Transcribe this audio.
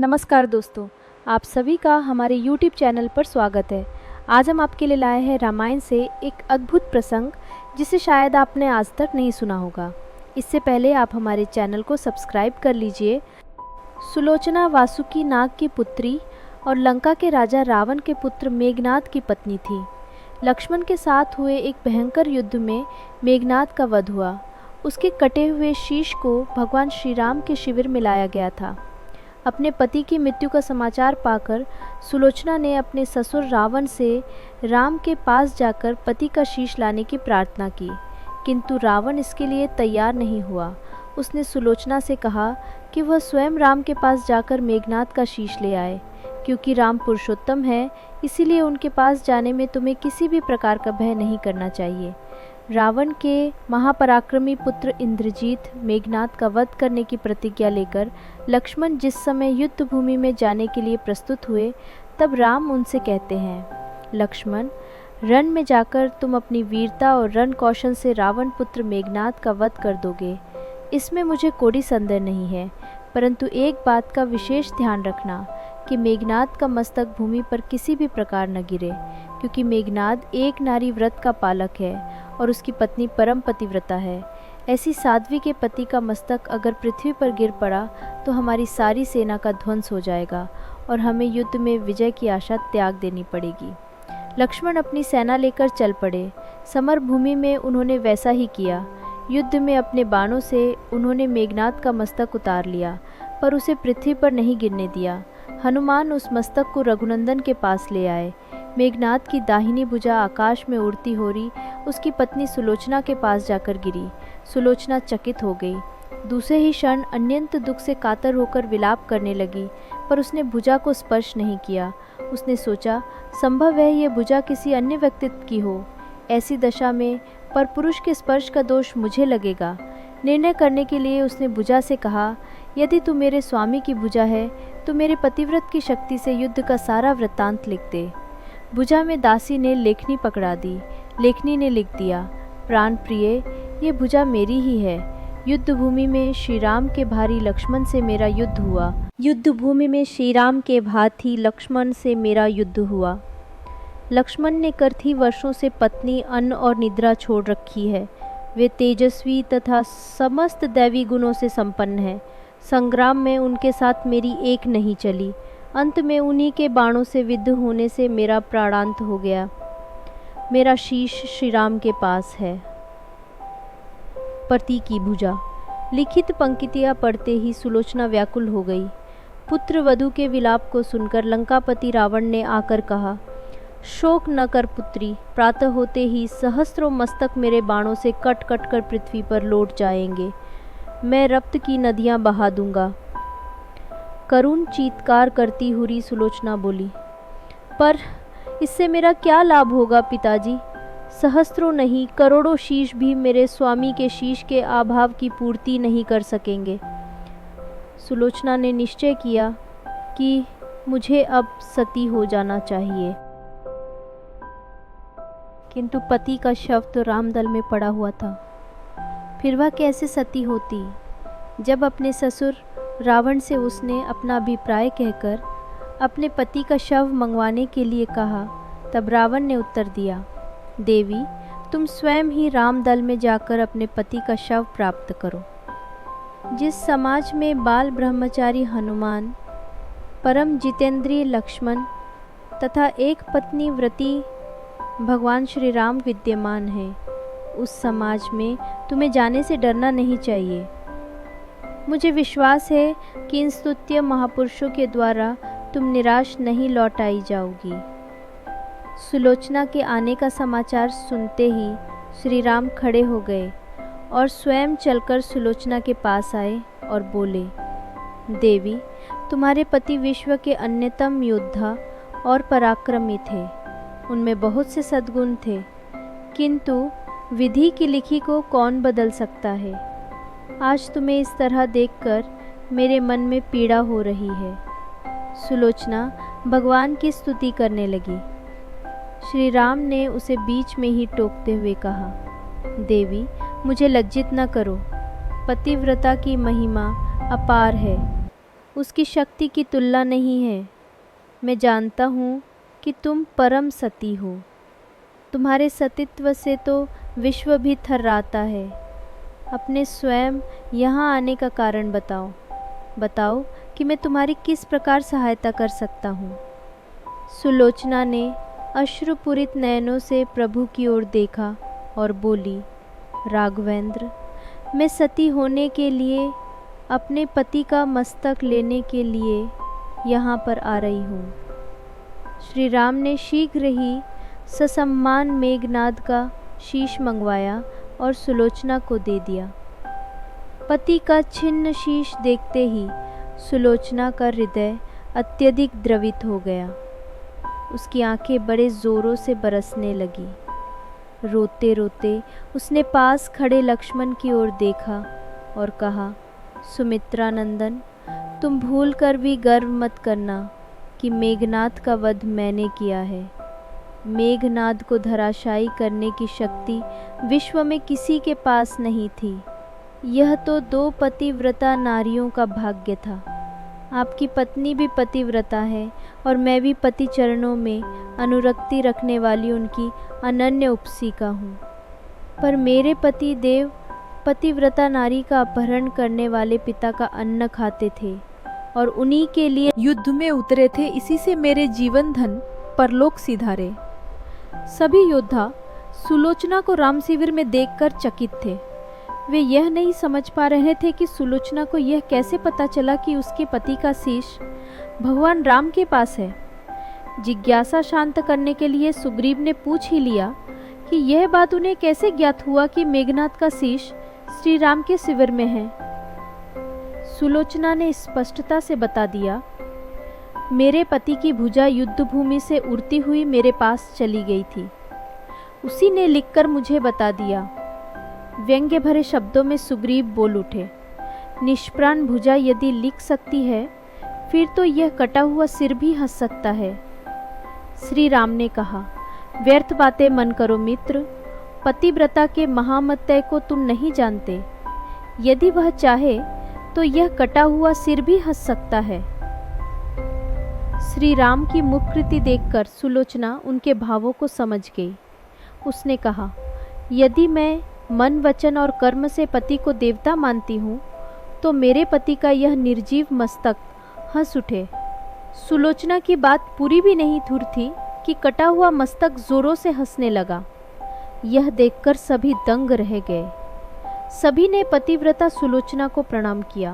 नमस्कार दोस्तों, आप सभी का हमारे YouTube चैनल पर स्वागत है। आज हम आपके लिए लाए हैं रामायण से एक अद्भुत प्रसंग जिसे शायद आपने आज तक नहीं सुना होगा। इससे पहले आप हमारे चैनल को सब्सक्राइब कर लीजिए। सुलोचना वासुकी नाग की पुत्री और लंका के राजा रावण के पुत्र मेघनाद की पत्नी थी। लक्ष्मण के साथ हुए एक भयंकर युद्ध में मेघनाद का वध हुआ। उसके कटे हुए शीश को भगवान श्री राम के शिविर में लाया गया था। अपने पति की मृत्यु का समाचार पाकर सुलोचना ने अपने ससुर रावण से राम के पास जाकर पति का शीश लाने की प्रार्थना की, किंतु रावण इसके लिए तैयार नहीं हुआ। उसने सुलोचना से कहा कि वह स्वयं राम के पास जाकर मेघनाद का शीश ले आए। क्योंकि राम पुरुषोत्तम है, इसीलिए उनके पास जाने में तुम्हें किसी भी प्रकार का भय नहीं करना चाहिए। रावण के महापराक्रमी पुत्र इंद्रजीत मेघनाद का वध करने की प्रतिज्ञा लेकर लक्ष्मण जिस समय युद्ध भूमि में जाने के लिए प्रस्तुत हुए, तब राम उनसे कहते हैं, लक्ष्मण, रण में जाकर तुम अपनी वीरता और रण कौशल से रावण पुत्र मेघनाद का वध कर दोगे। इसमें मुझे कोई संदेह नहीं है, परंतु एक बात का विशेष ध्यान रखना कि मेघनाद का मस्तक भूमि पर किसी भी प्रकार न गिरे, क्योंकि मेघनाद एक नारी व्रत का पालक है और उसकी पत्नी परम पतिव्रता है। ऐसी साध्वी के पति का मस्तक अगर पृथ्वी पर गिर पड़ा तो हमारी सारी सेना का ध्वंस हो जाएगा और हमें युद्ध में विजय की आशा त्याग देनी पड़ेगी। लक्ष्मण अपनी सेना लेकर चल पड़े। समर भूमि में उन्होंने वैसा ही किया। युद्ध में अपने बाणों से उन्होंने मेघनाद का मस्तक उतार लिया, पर उसे पृथ्वी पर नहीं गिरने दिया। हनुमान उस मस्तक को रघुनंदन के पास ले आए। मेघनाद की दाहिनी भुजा आकाश में उड़ती हो रही उसकी पत्नी सुलोचना के पास जाकर गिरी। सुलोचना चकित हो गई। दूसरे ही क्षण अत्यंत दुख से कातर होकर विलाप करने लगी, पर उसने भुजा को स्पर्श नहीं किया। उसने सोचा, संभव है ये भुजा किसी अन्य व्यक्तित्व की हो। ऐसी दशा में पर पुरुष के स्पर्श का दोष मुझे लगेगा। निर्णय करने के लिए उसने भुजा से कहा, यदि तू मेरे स्वामी की भुजा है तो मेरे पतिव्रत की शक्ति से युद्ध का सारा वृत्तांत लिख दे। भुजा में दासी ने लेखनी पकड़ा दी। लेखनी ने लिख दिया, प्राण प्रिय, ये भुजा मेरी ही है। युद्ध भूमि में श्री राम के भारी लक्ष्मण से मेरा युद्ध हुआ। युद्ध भूमि में श्री राम के भाती लक्ष्मण से मेरा युद्ध हुआ। लक्ष्मण ने करथी वर्षों से पत्नी, अन्न और निद्रा छोड़ रखी है। वे तेजस्वी तथा समस्त दैवी गुणों से संपन्न है। संग्राम में उनके साथ मेरी एक नहीं चली। अंत में उन्हीं के बाणों से विद्ध होने से मेरा प्राणांत हो गया। मेरा शीश श्री राम के पास है। पति की भुजा। लिखित पंक्तियाँ पढ़ते ही सुलोचना व्याकुल हो गई। पुत्र वधू के विलाप को सुनकर लंकापति रावण ने आकर कहा, शोक न कर पुत्री, प्रातः होते ही सहस्त्रों मस्तक मेरे बाणों से कट कट कर पृथ्वी पर लौट जाएंगे। मैं रक्त की नदियाँ बहा दूंगा। करुण चीत्कार करती हुई सुलोचना बोली, पर इससे मेरा क्या लाभ होगा पिताजी? सहस्त्रों नहीं, करोड़ों शीश भी मेरे स्वामी के शीश के अभाव की पूर्ति नहीं कर सकेंगे। सुलोचना ने निश्चय किया कि मुझे अब सती हो जाना चाहिए, किंतु पति का शव तो रामदल में पड़ा हुआ था। फिर वह कैसे सती होती? जब अपने ससुर रावण से उसने अपना अभिप्राय कहकर अपने पति का शव मंगवाने के लिए कहा, तब रावण ने उत्तर दिया, देवी, तुम स्वयं ही रामदल में जाकर अपने पति का शव प्राप्त करो। जिस समाज में बाल ब्रह्मचारी हनुमान, परम जितेंद्रिय लक्ष्मण तथा एक पत्नी व्रती भगवान श्री राम विद्यमान है, उस समाज में तुम्हें जाने से डरना नहीं चाहिए। मुझे विश्वास है कि इन स्तुत्य महापुरुषों के द्वारा तुम निराश नहीं लौटाई जाओगी। सुलोचना के आने का समाचार सुनते ही श्री राम खड़े हो गए और स्वयं चलकर सुलोचना के पास आए और बोले, देवी, तुम्हारे पति विश्व के अन्यतम योद्धा और पराक्रमी थे। उनमें बहुत से सद्गुण थे, किंतु विधि की लिखी को कौन बदल सकता है। आज तुम्हें इस तरह देखकर मेरे मन में पीड़ा हो रही है। सुलोचना भगवान की स्तुति करने लगी। श्री राम ने उसे बीच में ही टोकते हुए कहा, देवी, मुझे लज्जित न करो। पतिव्रता की महिमा अपार है। उसकी शक्ति की तुलना नहीं है। मैं जानता हूँ कि तुम परम सती हो। तुम्हारे सतीत्व से तो विश्व भी थर्राता है। अपने स्वयं यहाँ आने का कारण बताओ। बताओ कि मैं तुम्हारी किस प्रकार सहायता कर सकता हूँ। सुलोचना ने अश्रुपूरित नयनों से प्रभु की ओर देखा और बोली, राघवेंद्र, मैं सती होने के लिए, अपने पति का मस्तक लेने के लिए यहाँ पर आ रही हूँ। श्री राम ने शीघ्र ही ससम्मान मेघनाद का शीश मंगवाया और सुलोचना को दे दिया। पति का छिन्न शीश देखते ही सुलोचना का हृदय अत्यधिक द्रवित हो गया। उसकी आंखें बड़े जोरों से बरसने लगी। रोते रोते उसने पास खड़े लक्ष्मण की ओर देखा और कहा, सुमित्रा नंदन, तुम भूल कर भी गर्व मत करना कि मेघनाद का वध मैंने किया है। मेघनाद को धराशायी करने की शक्ति विश्व में किसी के पास नहीं थी। यह तो 2 पतिव्रता नारियों का भाग्य था। आपकी पत्नी भी पतिव्रता है और मैं भी पति चरणों में अनुरक्ति रखने वाली उनकी अनन्य उपसिका हूँ। पर मेरे पति देव पतिव्रता नारी का अपहरण करने वाले पिता का अन्न खाते थे और उन्हीं के लिए युद्ध में उतरे थे। इसी से मेरे जीवन धन परलोक सिधारे। सभी योद्धा सुलोचना को राम शिविर में देखकर चकित थे। वे यह नहीं समझ पा रहे थे कि सुलोचना को यह कैसे पता चला कि उसके पति का शीश भगवान राम के पास है। जिज्ञासा शांत करने के लिए सुग्रीव ने पूछ ही लिया कि यह बात उन्हें कैसे ज्ञात हुआ कि मेघनाद का शीश श्री राम के शिविर में है। सुलोचना ने स्पष्टता से बता दिया, मेरे पति की भुजा युद्ध भूमि से उड़ती हुई मेरे पास चली गई थी। उसी ने लिखकर मुझे बता दिया। व्यंग्य भरे शब्दों में सुग्रीव बोल उठे, निष्प्राण भुजा यदि लिख सकती है, फिर तो यह कटा हुआ सिर भी हंस सकता है। श्री राम ने कहा, व्यर्थ बातें मन करो मित्र। पतिव्रता के महामत्तय को तुम नहीं जानते। यदि वह चाहे तो यह कटा हुआ सिर भी हंस सकता है। श्री राम की मुखकृति देखकर सुलोचना उनके भावों को समझ गई। उसने कहा, यदि मैं मन, वचन और कर्म से पति को देवता मानती हूँ, तो मेरे पति का यह निर्जीव मस्तक हंस उठे। सुलोचना की बात पूरी भी नहीं हुई थी कि कटा हुआ मस्तक जोरों से हंसने लगा। यह देखकर सभी दंग रह गए। सभी ने पतिव्रता सुलोचना को प्रणाम किया।